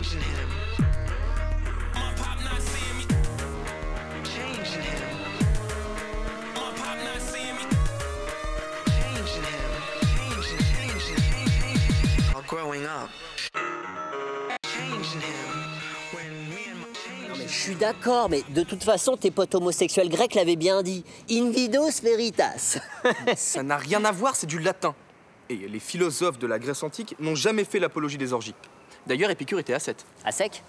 Changing him. My pop not seeing me. Changing him. My pop not seeing me. Changing him. Changing. While growing up. Changing him. When me and my Non mais je suis d'accord, mais de toute façon, tes potes homosexuels grecs l'avaient bien dit. In vidos veritas. Ça n'a rien à voir, c'est du latin. Et les philosophes de la Grèce antique n'ont jamais fait l'apologie des orgies. D'ailleurs, Épicure était ascète. À sec?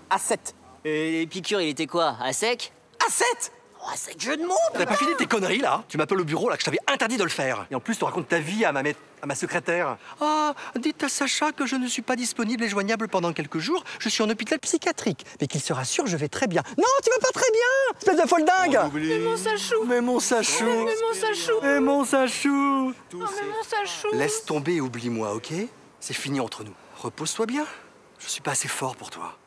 Ascète. Et Épicure, il était quoi? À sec? Ascète! Oh, sec jeu de mots! T'as pas fini tes conneries, là? Tu m'appelles au bureau, là, que je t'avais interdit de le faire. Et en plus, tu racontes ta vie à ma secrétaire. Ah, dites à Sacha que je ne suis pas disponible et joignable pendant quelques jours. Je suis en hôpital psychiatrique. Mais qu'il se rassure, je vais très bien. Non, tu vas pas très bien! Espèce de folle dingue! Mais mon Sachou! Mais mon Sachou! Mais mon Sachou! Mais mon Sachou! Oh, mais mon Sachou! Laisse tomber et oublie-moi, ok? C'est fini entre nous. Repose-toi bien. Je suis pas assez fort pour toi.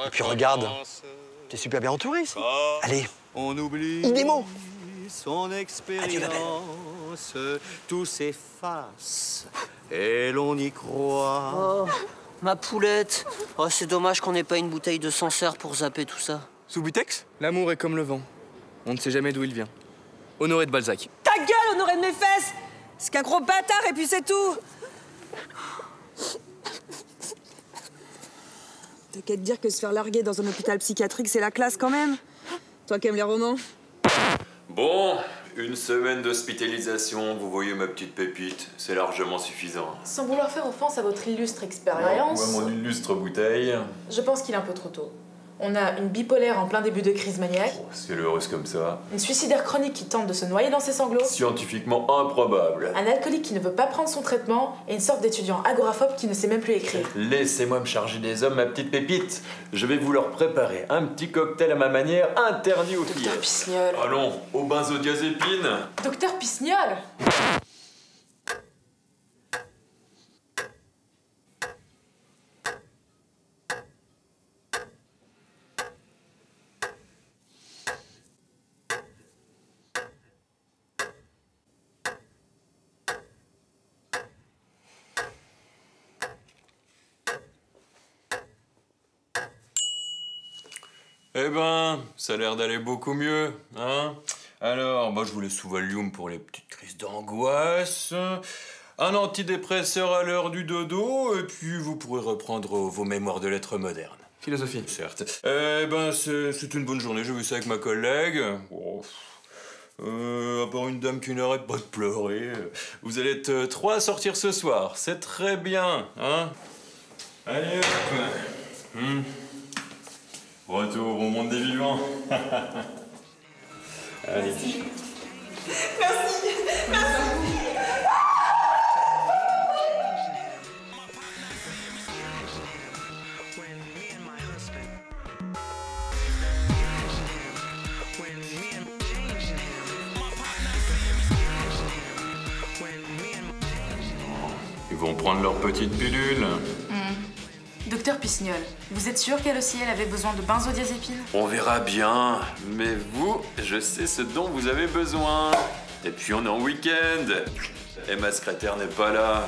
Et puis regarde, t'es super bien entouré ici. Allez, On oublie Idémo. son Adieu, ma belle. expérience, tout s'efface et l'on y croit. Oh, ma poulette. Oh, c'est dommage qu'on n'ait pas une bouteille de Sancerre pour zapper tout ça. Subutex? L'amour est comme le vent. On ne sait jamais d'où il vient. Honoré de Balzac. Ta gueule, Honoré de mes fesses! C'est qu'un gros bâtard et puis c'est tout! T'as qu'à te dire que se faire larguer dans un hôpital psychiatrique, c'est la classe quand même. Toi qui aimes les romans. Bon, une semaine d'hospitalisation, vous voyez ma petite pépite, c'est largement suffisant. Sans vouloir faire offense à votre illustre expérience, Ouais, mon illustre bouteille. je pense qu'il est un peu trop tôt. On a une bipolaire en plein début de crise maniaque, Oh, si elle est heureuse comme ça. une suicidaire chronique qui tente de se noyer dans ses sanglots, Scientifiquement improbable. un alcoolique qui ne veut pas prendre son traitement et une sorte d'étudiant agoraphobe qui ne sait même plus écrire. Laissez-moi me charger des hommes, ma petite pépite. Je vais vous leur préparer un petit cocktail à ma manière, interdit aux filles. Docteur Pisgnol. Allons, au benzodiazépine. Docteur Pisgnol! Eh ben, ça a l'air d'aller beaucoup mieux, hein? Alors, je vous laisse sous Valium pour les petites crises d'angoisse, un antidépresseur à l'heure du dodo, et puis vous pourrez reprendre vos mémoires de lettres modernes. Philosophie. Certes. Eh ben, c'est une bonne journée, j'ai vu ça avec ma collègue. Oh. À part une dame qui n'arrête pas de pleurer. Vous allez être 3 à sortir ce soir, c'est très bien, hein? Allez, hop. Retour au monde des vivants. Allez. when me and my husband. When me and changing him. My partner changing him. When me and Ils vont prendre leur petite pilule. Docteur Pisgnol, vous êtes sûr qu'elle aussi, elle avait besoin de benzodiazépine? On verra bien. Mais vous, je sais ce dont vous avez besoin. Et puis on est en week-end. Et ma secrétaire n'est pas là.